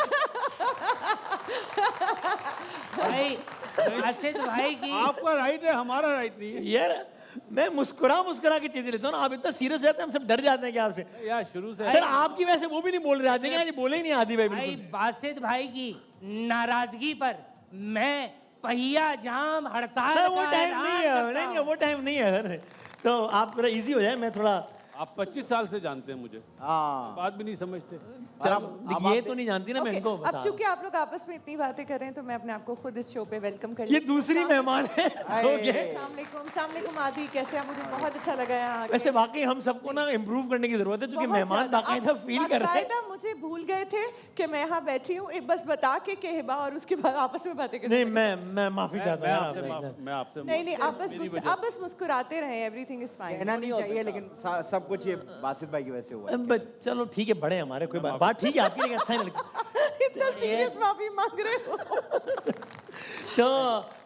भाई आसिद भाई की
आपका राइट है, हमारा राइट नहीं है।
यार मैं मुस्कुरा मुस्कुरा के चीजें लेता हूँ ना, आप इतना सीरियस रहते हैं, हम सब डर जाते हैं कि आपसे।
यार शुरू से
सर आपकी वजह से वो भी नहीं बोल रहे, आते हैं आज बोले ही नहीं आदि भाई
भाई
बिल्कुल।
बासित भाई की नाराजगी पर मैं पहिया जाम हड़ताल
सर वो
का
टाइम
ऐलान
नहीं है,
करता
नहीं
हूं।
वो टाइम नहीं है सर। तो आप थोड़ा इजी हो जाए, मैं थोड़ा
आप 25 साल से जानते हैं मुझे,
हाँ
बात भी नहीं समझते।
चलो ये तो नहीं जानती ना, मैं
ओके,
इनको
अब
बता
चूंकि आप लोग आपस में इतनी बातें कर रहे हैं तो मैं अपने आप को खुद इस शो पे वेलकम कर
ये दूसरी मेहमान है जो कि
अस्सलाम आदि, कैसे हैं? मुझे बहुत अच्छा लगा यहाँ आके।
वैसे वाकई हम सबको ना इम्प्रूव करने की जरूरत है, क्योंकि
बहुत
मेहमान
ज़्यादा।
बाकायदा
आप
फील कर रहे हैं।
बाकायदा मुझे भूल गए थे कि मैं यहाँ बैठी हूँ, एक बस बता के हिबा, और उसके बाद आपस में बातें करते
नहीं मैं माफी चाहता
मैं
हूँ
आपसे
यार,
मैं आपसे
नहीं आप बस मुस्कुराते रहें, एवरीथिंग इज फाइन।
कहना नहीं चाहिए, लेकिन सब कुछ ये बासित भाई की वजह से हुआ है।
चलो ठीक है, बड़े हमारे कोई बात ठीक है आपकी, लेकिन अच्छा नहीं लगता।
इतना सीरियस माफी मांग रहे हो।
तो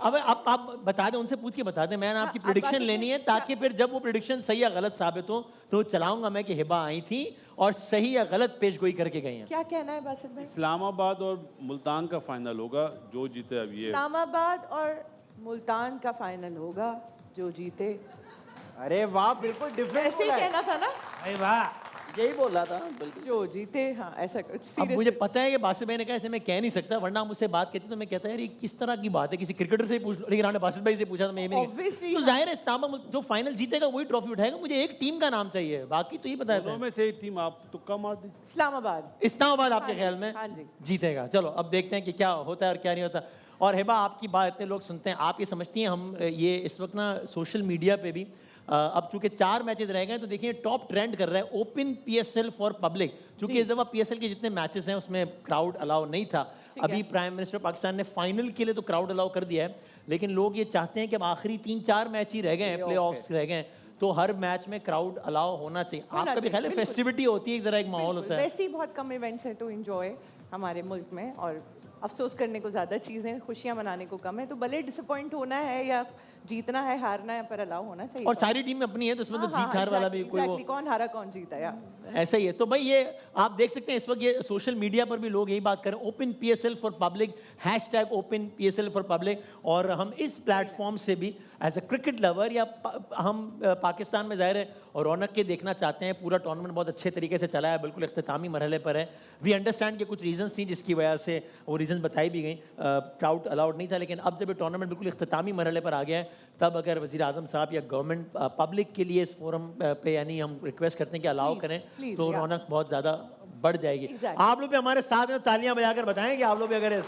अब आप बता दें, उनसे पूछ के बता दें, मैंने आपकी प्रिडिक्शन
बाकी
लेनी है, ताकि फिर जब वो प्रिडिक्शन सही या गलत साबित हो तो चलाऊंगा मैं कि हिबा आई थी और सही या गलत पेशगोई करके गई हैं।
क्या कहना है बासित भाई?
इस्लामाबाद और मुल्तान का फाइनल होगा, जो जीते अब ये।
इस्लामाबाद और मुल्तान का फाइनल होगा, जो जीते।
अरे वाह, बिल्कुल डिफरेंट
ऐसे ही कहना था ना,
भाई वाह,
यही बोला था बिल्कुल।
जो जीते, हाँ ऐसा कुछ।
अब मुझे पता है कि बासित भाई ने कहा इसलिए मैं कह नहीं सकता, वरना आप मुझसे बात कहती तो मैं कहता यार ये किस तरह की बात है, किसी क्रिकेटर से ही पूछ लो, लेकिन आपने बासित भाई से पूछा तो मैं ये भी नहीं
Obviously,
तो जाहिर है इस्लामाबाद जो फाइनल जीतेगा वही ट्रॉफी उठाएगा। मुझे एक टीम का नाम चाहिए, बाकी तो ये बताया
दोनों
था।
में से एक टीम आप तुक्का मार दी।
इस्लामाबाद।
इस्लामाबाद आपके
हाँ
ख्याल
जी,
में
हाँ जी।
जीतेगा? चलो अब देखते हैं कि क्या होता है और क्या नहीं होता। और हिबा आपकी बात इतने लोग सुनते हैं, आप ये समझती हैं हम ये इस वक्त ना सोशल मीडिया पे भी अब चूंकि 4 मैचेस रह गए तो देखिए टॉप ट्रेंड कर रहा है ओपन पीएसएल फॉर पब्लिक, क्योंकि इस दफा पीएसएल के जितने मैचेस हैं उसमें क्राउड अलाउ नहीं था। अभी प्राइम मिनिस्टर पाकिस्तान ने फाइनल के लिए तो क्राउड अलाउ कर दिया है, लेकिन लोग ये चाहते हैं कि अब आखिरी 3-4 मैच ही रह गए हैं, प्लेऑफ्स रह गए हैं, तो हर मैच में क्राउड अलाउ होना चाहिए। आपका भी ख्याल है
बिल्कुल।
फेस्टिविटी होती है, जरा एक माहौल
बिल्कुल,
होता है।
वैसे ही बहुत कम इवेंट्स हैं टू एंजॉय हमारे मुल्क में, और अफसोस करने को ज़्यादा चीज़ें, खुशियाँ मनाने को कम है। तो भले डिसअपॉइंट होना है या जीतना है, हारना है, पर अलाउ होना चाहिए।
और सारी टीम अपनी है, तो उसमें तो जीत हार वाला भी कोई वो
कौन हारा कौन जीता या
ऐसा ही है। तो भाई ये आप देख सकते हैं इस वक्त ये सोशल मीडिया पर भी लोग यही बात कर रहे हैं, open PSL for public, hashtag open PSL for public. और हम इस प्लेटफॉर्म से भी एज अ क्रिकेट लवर या हम पाकिस्तान में ज़ाहिर है और रौनक के देखना चाहते हैं। पूरा टूर्नामेंट बहुत अच्छे तरीके से चला है, बिल्कुल इख्तितामी मरहले पर है। वी अंडरस्टैंड कि कुछ रीजंस थी जिसकी वजह से वो रीजंस बताई भी गई, क्राउड अलाउड नहीं था, लेकिन अब जब ये टूर्नामेंट बिल्कुल इख्तितामी मरहले पर आ गया है, तब अगर वज़ीर आज़म साहब या गवर्नमेंट पब्लिक के लिए इस फोरम पे यानी हम रिक्वेस्ट करते हैं कि अलाउ करें,
please,
तो
yeah.
रौनक बहुत ज़्यादा बढ़ जाएगी।
Exactly.
आप लोग भी हमारे साथ हैं, तालियां बजाकर बताएं कि आप लोग भी अगर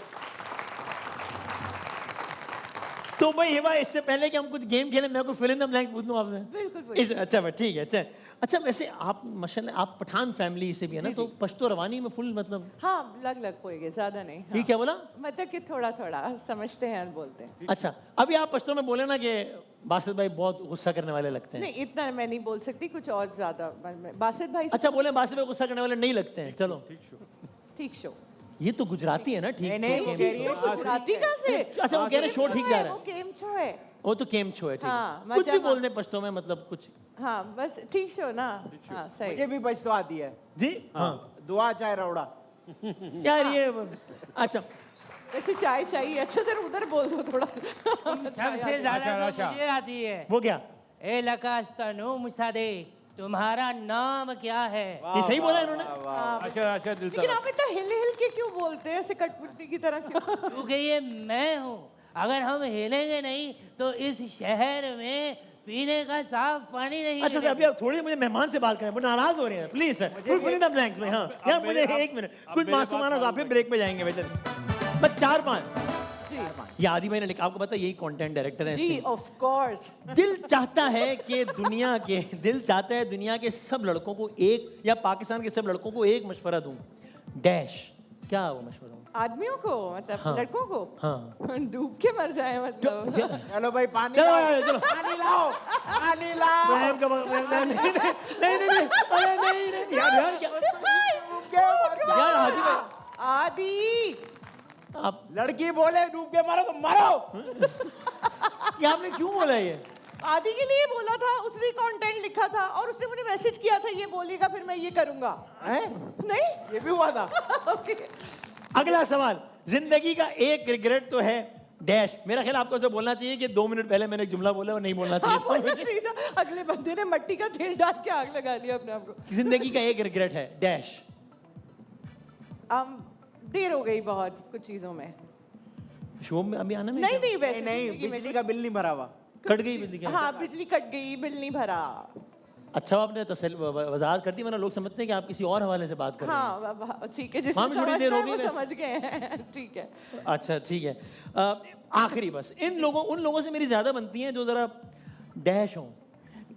तो भाई हिबा, इससे पहले कि हम कुछ गेम खेलें, मैं कुछ फिल इन द ब्लैंक्स पूछ लूं आपसे।
बिल्कुल
अच्छा भाई ठीक है। अच्छा वैसे आप माशाल्लाह आप पठान फैमिली से भी है ना, तो पश्तो रवानी में फुल मतलब
हाँ, लग पोएगे, ज़्यादा नहीं।
ये क्या बोला?
मतलब कि थोड़ा थोड़ा समझते हैं और बोलते हैं।
अच्छा अभी आप पश्तो में बोले ना कि बासित भाई बहुत गुस्सा करने वाले लगते हैं।
नहीं, इतना मैं नहीं बोल सकती, कुछ और ज़्यादा। बासित भाई
अच्छा बोले बासित भाई गुस्सा करने वाले नहीं लगते हैं, चलो
ठीक शो।
ये तो गुजराती है ना, ठीक
नहीं,
शो,
वो
केम
कह रही है
शो।
गुजराती कहाँ से?
अच्छा वो कह रहे शो ठीक जा रहा
वो
है,
गेम शो है।
वो तो केम शो है, ठीक
हाँ,
है। कुछ भी
मजा-
बोल दें पश्तो में, मतलब कुछ
हाँ, बस ठीक शो ना। हाँ, सही।
मुझे भी बच तो आती है।
जी हाँ
दुआ चाहे रौड़ा।
यार ये अच्छा
वैसे चाय चाहिए, अच्छा देर उधर बोल दो थोड़ा।
सबसे ज्यादा तो मुझे आती है।
वो क्या,
ए लकास्तनो मुसादे, तुम्हारा नाम क्या है?
ये सही बोला इन्होंने?
अच्छा दिल
लेकिन आप इतना हिल हिल के क्यों बोलते हैं, ऐसे कठपुतली की तरह क्यों?
क्योंकि ये मैं हूँ। अगर हम हिलेंगे नहीं तो इस शहर में पीने का साफ पानी नहीं
अच्छा सर,
मिलेगा।
अभी आप थोड़ी मुझे मेहमान से बात करें, वो नाराज हो रहे हैं, please sir. Full fill in the blanks में। हाँ यार मुझे एक मिनट, कुछ मासूमाना सा, फिर ब्रेक पे जाएंगे बेटा। बस 4-5 ये आदि भाई ने लिखा, आपको पता है यही कंटेंट डायरेक्टर है
जी, ऑफ कोर्स।
दिल चाहता है कि दिल चाहता है दुनिया के सब लड़कों को एक, या पाकिस्तान के सब लड़कों को एक मशवरा दूं, डैश। क्या वो मशवरा?
आदमियों को मतलब
हाँ।
लड़कों को
हाँ
डूब के मर जाए मतलब।
चलो भाई पानी
चलो
लाओ,
चलो
पानी लाओ, पानी लाओ।
प्रेम का नहीं यार क्या यार आदि भाई,
आदि
आप
लड़की बोले डूब के मारो तो मारो।
ये आपने क्यों बोला ये?
आदि के लिए बोला था, उसने कंटेंट लिखा था और उसने मुझे मैसेज किया था ये बोलेगा फिर मैं ये करूंगा।
हैं?
नहीं
ये भी हुआ था।
ओके
अगला सवाल, जिंदगी का एक रिग्रेट तो है डैश। मेरा ख्याल आपको ऐसे बोलना चाहिए कि 2 मिनट पहले मैंने एक जुमला बोला और नहीं बोलना
हाँ, बोलना
चाहिए।
चाहिए था। अगले बंदे ने मट्टी का तेल डाल के आग लगा लिया अपने आप को।
जिंदगी का एक रिग्रेट है डैश।
देर हो गई बहुत कुछ चीजों में।
शो में अभी आना
नहीं नहीं वैसे
नहीं
जिंदगी में
बिजली का बिल नहीं भरा हुआ।
कट गई बिजली क्या?
हाँ बिजली कट गई, बिल नहीं भरा।
अच्छा आपने वजाहत कर दी, वरना लोग समझते हैं कि आप किसी और हवाले से बात कर रहे हैं।
हाँ ठीक है, जिसने
हाँ, भी थोड़ी देर
समझना
हो
है
गई
वो
वैसे।
समझ गए हैं। ठीक है।
अच्छा ठीक है। आखिरी बस उन लोगों से मेरी ज्यादा बनती हैं जो जरा डैश हों।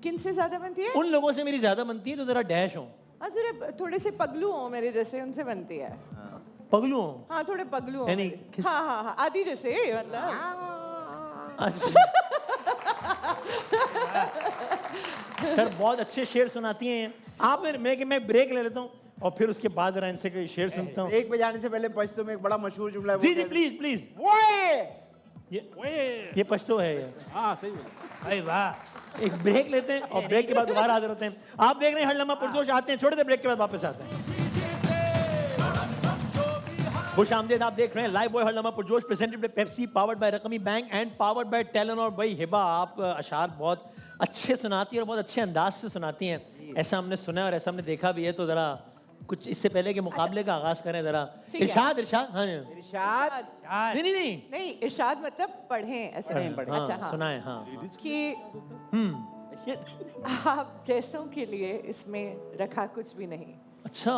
किन से ज्यादा बनती है?
उन लोगों से मेरी ज्यादा बनती है जो जरा डैश हों,
अरे थोड़े से पगलू हो मेरे जैसे, उनसे बनती है।
पगलू हों।
हाँ थोड़े पगलू हो
यानी
मेरे।
किस-
हाँ आदि जैसे मतलब।
अच्छा सर बहुत अच्छे शेर सुनाती हैं आप। मैं ब्रेक ले लेता हूँ और फिर उसके बाद जरा इनसे कोई शेर सुनता हूँ।
एक बजाने से पहले पश्तो में एक बड़ा मशहूर जुमला है।
जी जी प्लीज प्लीज। ये पश्तो है ये।
हाँ सही है।
अरे वाह,
एक ब्रेक लेते हैं और ब्रेक के बाद दोबारा हाजिर होते हैं। आप देख रहे हैं हर लम्हा पुरजोश, आते हैं छोटे से ब्रेक के बाद वापस आते हैं। खुश आमदेद, आप देख रहे हैं लाइव बॉय हर लम्हा पुरजोश, presented by Pepsi, powered by रकमी bank and powered by Telenor. भाई हिबा आप अशार बहुत अच्छे सुनाती हैं और बहुत अच्छे अंदाज से सुनाती हैं, ऐसा हमने सुना है और ऐसा हमने देखा भी है। तो जरा कुछ इससे पहले के मुकाबले का आगाज करें जरा।
ठीक है।
इरशाद हाँ
इरशाद
नहीं नहीं नहीं
नहीं इरशाद मतलब पढ़ें, ऐसे नहीं पढ़ें। अच्छा हाँ
सुनाए हाँ।
कि आप जैसों के लिए इसमें रखा कुछ भी नहीं,
अच्छा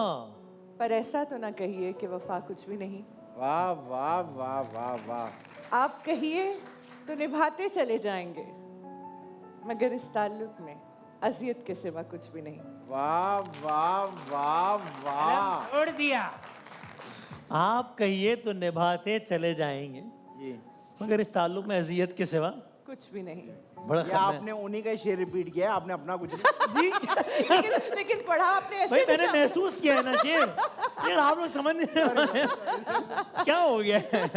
पर ऐसा तो ना कहिए कि वफा कुछ भी नहीं।
वाह वाह वाह वाह वाह।
आप कहिए तो निभाते चले जाएंगे, मगर इस ताल्लुक में अजियत के सिवा कुछ भी नहीं।
वाह वाह वाह वाह।
छोड़ दिया।
आप कहिए तो निभाते चले जाएंगे,
जी
मगर इस ताल्लुक में अजियत के सिवा
कुछ भी नहीं।
बड़ा
ये
खतरा है।
आपने उन्हीं का शेर रिपीट किया है, आपने अपना कुछ नहीं।
लेकिन पढ़ा आपने ऐसे
भाई मैंने
जैसा-
महसूस किया है ना शेर। यार आप लोग समझ नहीं रहे क्या हो गया है?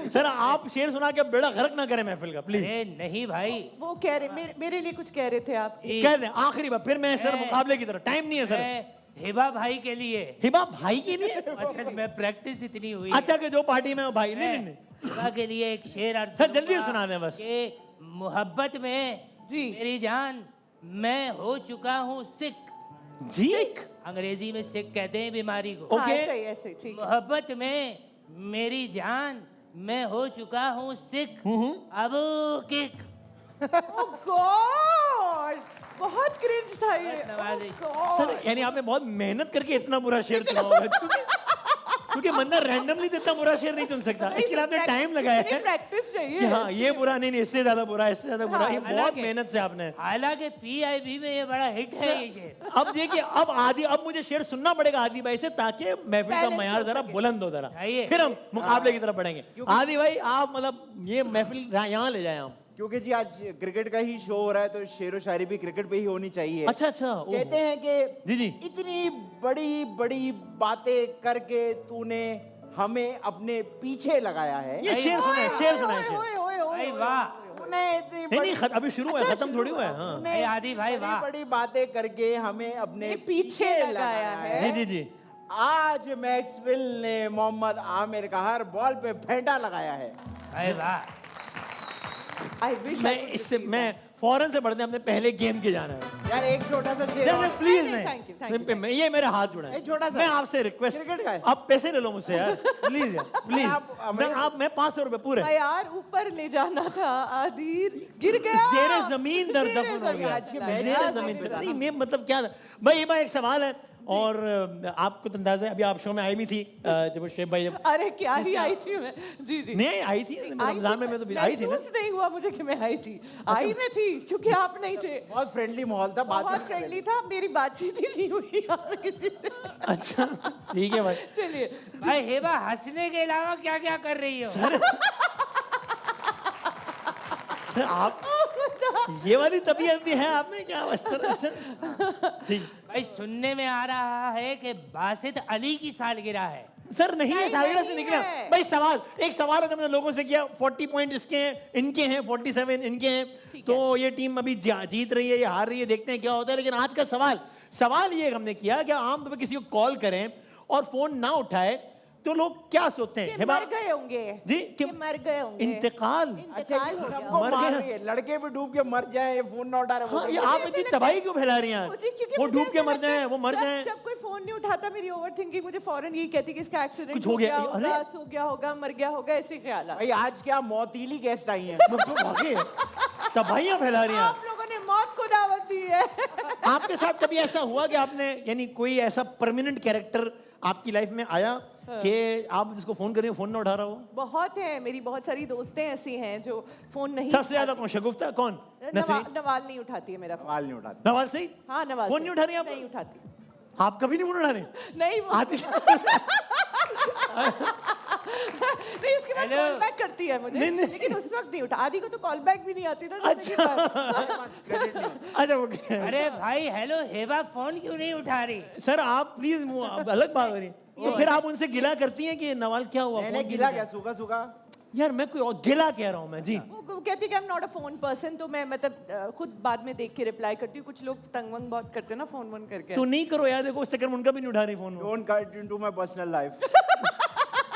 सर आप शेर सुना के बेड़ा गर्क ना करें महफिल का प्लीज।
अरे नहीं भाई,
वो कह रहे मेरे लिए कुछ कह रहे थे आप।
कह दें आखिरी बार, फिर मैं सर मुकाबले की तरफ, टाइम नहीं है सर।
मैं हिबा भाई के लिए,
हिबा भाई के लिए?
असल में प्रैक्टिस इतनी हुई
अच्छा कि जो पार्टी में वो भाई नहीं नहीं
हिबा के लिए एक शेर अर्ज
सर, जल्दी
करूंगा
सुना दें बस।
कि मोहब्बत में
जी।
मेरी जान मैं हो चुका हूँ सिक।
जी
अंग्रेजी में सिक कहते हैं बीमारी को।
ओके।
ऐसे ही ऐसे ही, ठीक है।
मोहब्बत में मेरी जान मैं हो चुका हूँ सिक, अब किक।
Oh God! बहुत क्रिंज था ये।
नवाज़िश।
Oh God!
सर यानी आपने बहुत मेहनत करके इतना बुरा शेर चुना होगा, क्योंकि बंदा रैंडमली तो इतना बुरा शेर नहीं चुन सकता, इसके लिए आपने टाइम लगाया है
प्रैक्टिस चाहिए।
कि हाँ ये बुरा नहीं, इससे ज्यादा बुरा, इससे ज्यादा बुरा, ये बहुत
हालांकि-
मेहनत से आपने।
हालांकि PIB में ये बड़ा हिट है ये शेर।
अब देखिए अब मुझे शेर सुनना पड़ेगा आदि भाई से, ताकि महफिल का
Balance
मयार
हो
जरा
सके।
बुलंद हो जरा,
आइए।
फिर हम मुकाबले की तरफ बढ़ेंगे। आदि भाई आप मतलब ये महफिल यहाँ ले जाए हम।
क्योंकि जी आज क्रिकेट का ही शो हो रहा है, तो शेर व शायरी भी क्रिकेट पे ही होनी चाहिए।
अच्छा अच्छा ओहो।
कहते हैं कि
जी जी
इतनी बड़ी बड़ी बातें करके तूने हमें अपने पीछे लगाया है।
ये शेर सुना, शेर सुना,
ओए,
शेर
ओए, ओए, ओए,
भाई
ओए।
वाह,
तूने इतनी
नहीं नहीं अभी शुरू हुआ है, खत्म थोड़ी हुआ है। हाँ
तूने
भाई आदि भाई
बड़ी
वाह।
बड़ी बातें करके हमें अपने
ये पीछे लगाया है।
जी जी जी
आज मैक्सवेल ने मोहम्मद आमिर का हर बॉल पे फेंटा लगाया है।
भाई वाह।
I wish I
मैं
could
इससे
receive
मैं फौरन से बढ़ते अपने पहले गेम के जाना है।
यार एक छोटा सा शेर और-
प्लीज
नहीं,
नहीं,
thank you, thank you,
ये मेरे हाथ जुड़ा है,
एक छोटा सा।
मैं आपसे रिक्वेस्ट,
क्रिकेट का है।
आप पैसे ले लो मुझसे यार प्लीज यार प्लीज। मैं 500 रुपए पूरे
का। यार ऊपर ले जाना था, आदिर गिर गया।
जेरे जमीन दर
जेरे
दफन हो
जमीन।
गया।
आज के मैच
जेरे
आज
जमीन
जेरे
पे
जमीन।
नहीं, मैं मतलब क्या भाई, ये एक सवाल है और आपको तो अंदाजा है, अभी आप शो में आई भी थी जब वो शेख भाई जब
अरे क्या ही आई थी मैं। जी जी।
नहीं आई थी रमजान में, मैं तो आई थी ना।
महसूस नहीं हुआ मुझे कि मैं आई थी। आई मैं थी क्योंकि आप नहीं थे।
बहुत फ्रेंडली माहौल था,
बहुत
बात
फ्रेंडली था, मेरी बातचीत ही नहीं हुई यहाँ पे किसी से।
अच्छा ठीक है भाई।
चलिए।
भाई हेबा हंसने के अलावा क्या क्या कर रही हो?
सर आप ये वाली तबीयत भी है आप में क्या? अच्छा ठीक।
भाई सुनने में आ रहा है कि बासित अली की सालगिरह है।
सर नहीं है,
नहीं,
सालगिरह से
नहीं
निकला
है।
भाई। सवाल एक सवाल है, हमने लोगों से किया 40 पॉइंट इसके हैं, इनके हैं 47 इनके हैं, तो ये टीम अभी जीत रही है या हार रही है, देखते हैं क्या होता है। लेकिन आज का सवाल ये हमने किया कि आमतौर पर किसी को कॉल करें और फोन ना उठाए तो लोग क्या सोचते हैं?
कि मर गए होंगे
जी
कि मर गए होंगे।
इंतकाल।
अच्छा
इंतकाल हो गया
सबको
मर
मार
गया।
रही है, लड़के भी डूब के मर जाए, फोन ना उठा रहे वो
हाँ,
तो
ये
मुझे
आप
ऐसे
इतनी
लगता
तबाही क्यों फैला रही हैं?
मुझे क्योंकि
वो
मुझे
डूब के
ऐसा
मर
लगता
जाए,
है,
वो मर जाए।
जब कोई फोन नहीं उठाता मेरी ओवरथिंकिंग मुझे फौरन यही कहती कि इसका एक्सीडेंट
कुछ हो गया।
होगा,
अरे!
सो गया होगा, मर गया होगा, ऐसे ख्याल
भाई आज क्या मौतीली गेस्ट आई हैं।
वाकई तबाहियां फैला रही हैं आप।
आप लोगों ने मौत को दावत दी है।
आपके साथ कभी ऐसा हुआ कि आपने यानी कोई ऐसा परमानेंट कैरेक्टर आपकी लाइफ में आया कि आप जिसको फोन कर रहे हो फोन ना उठा रहा हो?
बहुत है, मेरी बहुत सारी दोस्तें ऐसी हैं जो फोन नहीं
सबसे ज्यादा कौन? शगुफ्ता कौन? नसरीन?
नवाल नहीं उठाती है मेरा फोन।
सवाल नहीं उठाते।
नवाल सही?
हाँ नवाल
फोन
से।
नहीं उठा रही आप?
नहीं उठाती।
आप कभी नहीं फोन उठा रहे?
नहीं वो-
आती
नहीं उसके बाद
Hello?
कॉल बैक करती है मुझे,
नहीं, नहीं।
लेकिन उस वक्त नहीं उठा। आदि को तो कॉल बैक भी नहीं आती था जिंदगी
अच्छा।
भर।
अच्छा ओके।
अरे भाई हेलो हेबा फोन क्यों नहीं उठा रही?
सर आप प्लीज अलग बात हो रही है। तो फिर आप उनसे गिला करती हैं कि नवाल क्या हुआ?
मैंने
फोन क्यों
गिला
नहीं
क्या सूखा सूखा।
यार मैं कोई और गिला कह रहा हूँ मैं जी।
वो कहती है कि I am not a phone person, तो मैं मतलब खुद बाद में देख के रिप्लाई करती हूँ। कुछ लोग तंग वंग बहुत करते हैं ना फोन वोन करके।
तो नहीं करो यार, देखो उस चक्कर में उनका भी नहीं उठा रही phone.
Don't get into my personal life.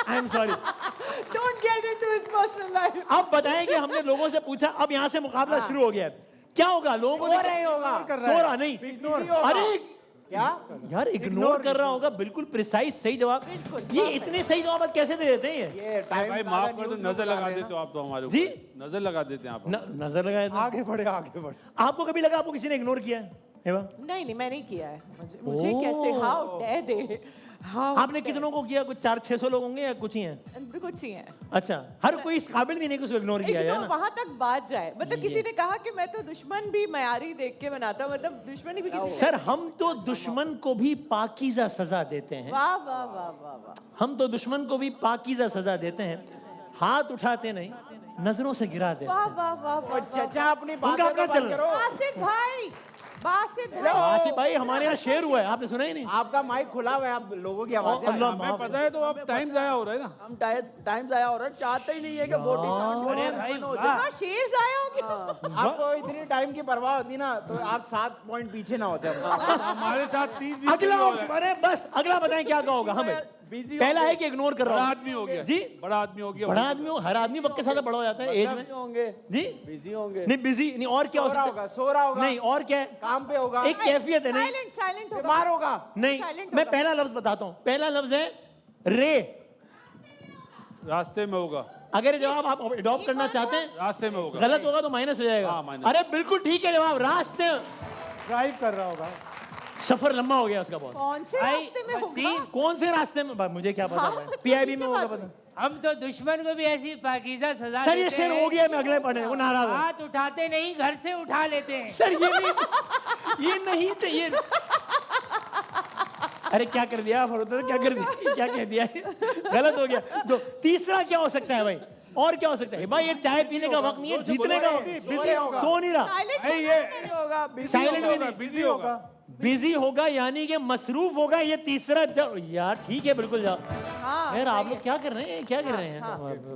I am sorry.
Don't get into his personal life.
अब बताएं कि हमने लोगों से पूछा, अब यहाँ से मुकाबला शुरू हो गया है, क्या होगा? लोगों को
सो रहे होगा।
सो रहा नहीं, अरे
क्या
यार इग्नोर कर रहा होगा। बिल्कुल प्रिसाइज सही जवाब। ये इतने सही जवाब कैसे दे देते हैं ये?
ये टाइम
भाई माफ कर दो, नजर लगा देते हो आप तो हमारे
जी?
ऊपर। नजर लगा देते हैं आप।
नजर लगाए तो।
आगे बढ़े आगे बढ़े।
आपको कभी लगा आपको किसी ने इग्नोर किया है? हेबा?
नहीं नहीं मैं नहीं किया है। मुझे कैसे, हाउ डेयर दे, हाउ।
आपने कितनों को किया? कुछ 400-600 लोग होंगे या कुछ ही हैं?
कुछ ही है।
अच्छा, हर कोई इस काबिल भी नहीं कि उसको इग्नोर किया है ना?
वहां तक बात जाए, मतलब किसी ने कहा कि मैं तो दुश्मन भी मयारी देख के बनाता हूं, मतलब दुश्मनी भी किसी।
सर हम तो दुश्मन को भी पाकीज़ा सजा देते हैं।
वाह वाह वाह वाह वाह।
हम तो दुश्मन को भी पाकीज़ा सजा देते हैं। हाथ उठाते नहीं, नजरों से गिरा देते
वाह
हैं।
वाह वाह वाह
चचा अपनी बात
उनका अपना चल रहा है।
बासित भाई, बासित भाई।
आसिफ भाई हमारे यहाँ शेर हुआ है, आपने सुना ही नहीं।
आपका माइक खुला हुआ है, आप लोगों की आवाज़ें आ रही
अल्लाह
हैं।
माफ
पता है तो अब टाइम जाया हो रहा है ना।
हम टाइम जाया हो रहा है, चाहते ही नहीं है कि 47
अरे भाई
हो
वाह।
जाए।
हाँ, शेर जाया हो गया।
आपको इतनी टाइम की परवाह होती ना तो आप 7 पॉइंट पीछे ना होते।
हमारे साथ 30
अगला अरे बस अगला बताएं क्या क्या होगा हमें। पहला है कि इग्नोर कर
बड़ा
रहा हूं।
आदमी हो गया
जी
बड़ा आदमी हो गया।
बड़ा आदमी हो, हर आदमी वक्त के साथ बड़ा हो जाता है एज में।
होंगे,
जी
बिजी होंगे,
नहीं बिजी नहीं, और क्या हो
सो रहा
सकता
होगा, सो रहा होगा,
नहीं और क्या है,
काम पे होगा,
एक कैफियत है। नहीं
साइलेंट साइलेंट होगा।
बीमार होगा।
नहीं
silent
मैं
होगा।
पहला लफ्ज बताता हूं, पहला लफ्ज है रे।
रास्ते में होगा,
अगर ये जवाब आप अडॉप्ट करना चाहते हैं,
रास्ते में होगा।
गलत होगा तो माइनस हो जाएगा।
हाँ, माइनस।
अरे बिल्कुल ठीक है जवाब, रास्ते।
ड्राइव कर रहा होगा।
सफर लंबा हो गया उसका बहुत।
कौन से
भाई,
रास्ते में होगा?
वसीम,
कौन से रास्ते में मुझे क्या पता
हाँ,
है, पीआईबी
ठीक
में
है,
होगा
बात
पता।
हम तो दुश्मन को भी ऐसी पाकीज़ा सजा
सर ये
देते
शेर
हैं।
हो गया, मैं अगले पढ़ने वो नाराज है।
हाथ उठाते नहीं, घर से उठा लेते हैं।
सर ये नहीं थे ये। अरे क्या कर दिया फरोख्त, क्या कर दिया, क्या कह दिया, गलत हो गया। दो तीसरा क्या हो सकता है भाई, और क्या हो सकता है भाई, ये चाय पीने का वक्त नहीं है, जीतने का वक्त। सो नहीं रहा, साइलेंट भी नहीं,
बिजी होगा।
बिजी होगा यानी कि मसरूफ होगा। ये तीसरा यार ठीक है बिल्कुल जाओ।
हाँ,
यार आप
सही
लोग
है।
क्या कर रहे हैं, क्या कर रहे हैं।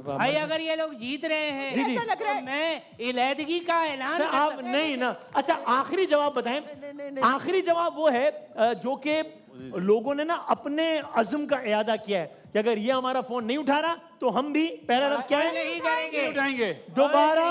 भाई अगर ये लोग जीत रहे हैं
जी, जी।
ऐसा लग रहा है।
तो मैं इलेदगी का ऐलान
सर
कर
आप
सकता हूं।
नहीं ना, अच्छा आखिरी जवाब बताएं। आखिरी जवाब वो है जो कि लोगों ने ना अपने अज़्म का इरादा किया है कि अगर ये हमारा फोन नहीं उठा रहा तो हम भी पहला लफ्ज क्या है,
नहीं करेंगे,
उठाएंगे।
दोबारा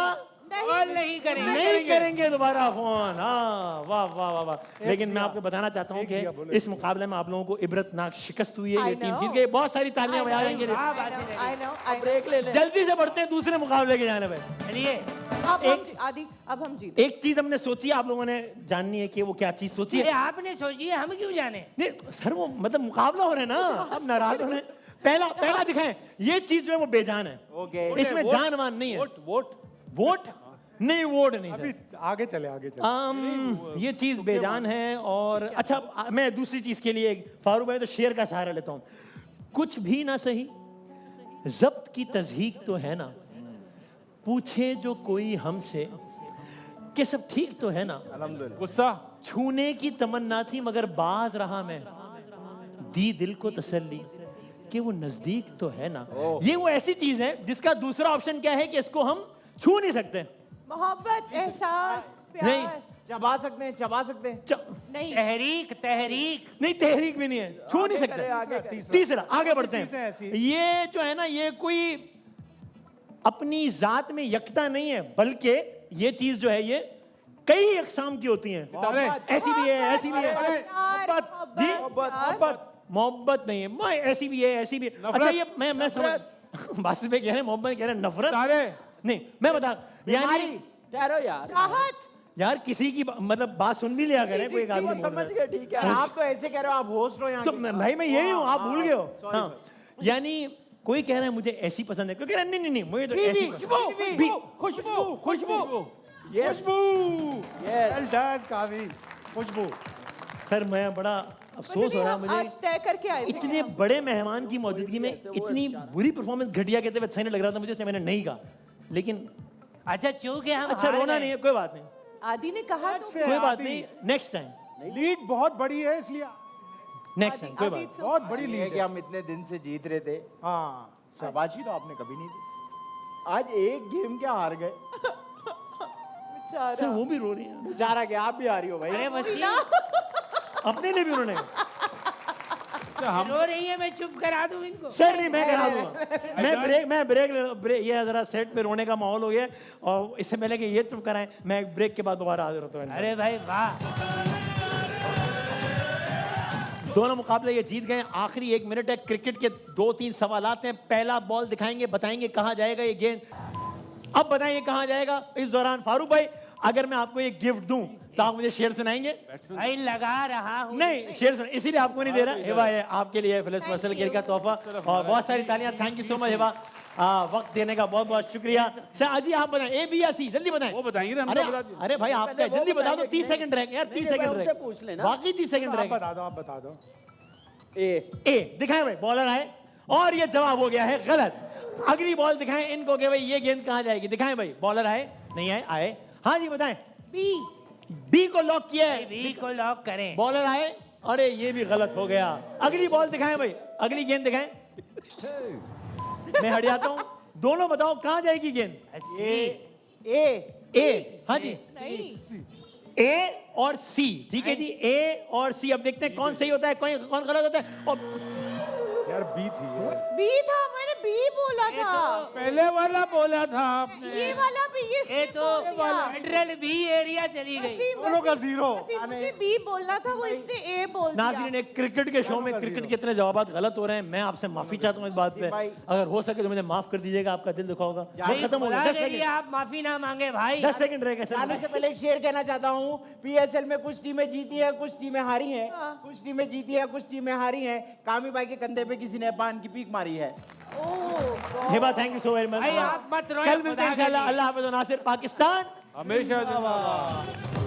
और नहीं करेंगे।
नहीं करेंगे दोबारा फोन। हाँ वाह वाह वाह वाह। लेकिन मैं आपको बताना चाहता हूँ कि इस मुकाबले में आप लोगों को इबरतनाक शिकस्त हुई है, ये
I
टीम
know.
जीत गई। बहुत सारी तालियां बजा रहे हैं।
हाँ, बात है।
I know।
ब्रेक ले ले।
जल्दी से बढ़ते हैं दूसरे मुकाबले के जाने पे।
चलिए,
अब हम जीते।
एक चीज हमने सोची, आप लोगों ने जाननी है कि वो क्या चीज सोची
अरे
है।
आपने सोची है, हम क्यों जाने।
नहीं सर वो मतलब मुकाबला हो रहा है ना, अब नाराज हो रहे हैं। पहला दिखाएं, ये चीज जो है वो बेजान है,
ओके।
इसमें जान मान नहीं है। वोट नहीं, वोट नहीं
अभी
सर।
आगे चले।
ये चीज बेजान है। और अच्छा मैं दूसरी चीज के लिए फारूक भाई तो शेर का सहारा लेता हूँ। कुछ भी ना सही जब्त की तज़हीक तो है ना, पूछे जो कोई हमसे कि सब ठीक तो है ना।
गुस्सा
छूने की तमन्ना थी मगर बाज रहा मैं, दी दिल को तसल्ली कि वो नजदीक तो है ना। ये वो ऐसी चीज है जिसका दूसरा ऑप्शन क्या है कि इसको हम छू नहीं सकते।
मोहब्बत, एहसास,
नहीं।
प्यार।
चबा सकते हैं, चबा सकते हैं।
नहीं,
तहरीक, तहरीक।
नहीं तहरीक भी नहीं है, छू नहीं
आगे
सकते। तीसरा आगे बढ़ते
चीजें
हैं।
ऐसी।
ये जो है ना ये कोई अपनी जात में यकता नहीं है, बल्कि ये चीज जो है ये कई अकसाम की होती हैं। ऐसी भी है, ऐसी भी है। जी? मोहब्बत नहीं है, मैं ऐसी भी है, ऐसी भी है। अच्छा ये मैं समझ बात पे कह रहे हैं, मोहब्बत कह रहे हैं, नफरत नहीं। मैं बता यानी
ठहरो यार।
चाहत।
यार किसी की मतलब बात सुन भी लिया करें, कोई एक आदमी बोल रहा
समझ
है।
गए, ठीक है। आप तो ऐसे कह रहे हो, आप होस्ट हो यहाँ
तो
के।
भाई मैं यही हूँ, आप भूल गए हो। हाँ यानी कोई कह रहा है मुझे ऐसी पसंद है, कोई कह रहा है नहीं नहीं नहीं मुझे तो ऐसी
खुशबू, खुशबू। यस,
वेल डन कावी, खुशबू।
सर मैं बड़ा अफसोस हो रहा है
आज
मुझे,
तय करके आए थे।
इतने बड़े मेहमान की मौजूदगी में इतनी बुरी परफॉर्मेंस घटिया कहते हुए अच्छा नहीं लग रहा था मुझे, इसलिए मैंने नहीं कहा। लेकिन
अच्छा चूंकि हम
अच्छा
हार
रोना
गए।
नहीं है, कोई बात नहीं,
आदि ने कहा तो
से
कोई बात
आदि।
नहीं, नेक्स्ट टाइम,
लीड बहुत बड़ी है इसलिए,
नेक्स्ट टाइम कोई बात नहीं।
बहुत बड़ी
ये है
लीड
कि
है।
हम इतने दिन से जीत रहे थे।
हाँ
शाबाशी तो आपने कभी नहीं दी। आज एक गेम क्या हार गए।
बेचारा।
सर वो भी रो रही है,
बेचारा क्या, आप भी आ रही हो भाई।
अरे वसीम
अपने लिए भी उन्होंने।
रो रही है, मैं चुप करा दूं इनको।
सर नहीं मैं करा दूंगा, मैं ब्रेक ये जरा सेट पे रोने का माहौल हो गया और इससे पहले कि ये चुप कराएं मैं ब्रेक के बाद दोबारा हाजिर होता हूँ।
अरे भाई वाह।
दोनों मुकाबले ये जीत गए। आखिरी 1 मिनट है, क्रिकेट के 2-3 सवालात हैं। पहला बॉल दिखाएंगे, बताएंगे कहाँ जाएगा ये गेंद। अब बताएंगे कहाँ जाएगा। इस दौरान फारूक भाई अगर मैं आपको एक गिफ्ट दूं तो आप मुझे शेर सुनाएंगे?
भाई लगा रहा हूँ।
नहीं शेर सुना, इसीलिए आपको नहीं दे रहा। हिबा है आपके लिए फिलिस मसल खेल का तोहफा और बहुत सारी तालियां। Thank you so much Hiba, वक्त देने का बहुत बहुत शुक्रिया। सर अजी आप बताएं, ए बी या सी, जल्दी बताएं।
वो बताएंगे ना, हम
अरे
तो बता दिए।
अरे भाई आपका जल्दी बता दो, 30 सेकंड रह गए यार, 30 सेकंड रह
पूछ
गए,
लेना।
वाकई 30 सेकंड रह
आप
गए।
बता दो, आप बता दो।
ए
ए दिखाएं भाई, बॉलर आए और ये जवाब हो गया है गलत। अगली बॉल दिखाएं इनको कि भाई ये गेंद कहां जाएगी। दिखाएं भाई, बॉलर आए नहीं आए? आए। हाँ जी बताएं। बी को लॉक किया है।
बी को लॉक करें।
बॉलर आए, अरे ये भी गलत हो गया। अगली बॉल दिखाएं भाई, अगली गेंद दिखाएं। मैं हट जाता हूं, दोनों बताओ कहां जाएगी गेंद। ए, हाँ जी, ए और सी, ठीक है जी, ए और सी। अब देखते हैं कौन सही होता है कौन गलत होता है। और
यार बी थी ये।
बी था, मैंने बी बोला था।
पहले वाला बोला था आपने।
ये वाला भी,
ये तो फेडरल बी एरिया चली गई।
दोनों का जीरो।
मुझे बी बोलना था, वो इसने ए बोल दिया।
नाज़रीन, एक क्रिकेट के शो में क्रिकेट के इतने जवाब गलत हो रहे हैं। मैं आपसे माफी चाहता हूँ इस बात पे। अगर हो सके तो मुझे माफ कर दीजिएगा, आपका दिल दुखा होगा। खत्म हो गया, 10 सेकंड।
आप माफी ना मांगे भाई।
10 सेकंड रह गए सर।
जाने से पहले एक शेर कहना चाहता हूँ, पीएसएल में कुछ टीमें जीती हैं, कुछ टीमें हारी हैं, कुछ टीमें जीती हैं, कुछ टीमें हारी हैं। कामी भाई के कंधे पे किसी ने पान की पीक मारी है।
Hiba, thank you so very much.
भाई आप मत रोए,
कल मिलते हैं इंशाल्लाह। अल्लाह हाफ़िज़। नासिर, पाकिस्तान
हमेशा जिंदाबाद।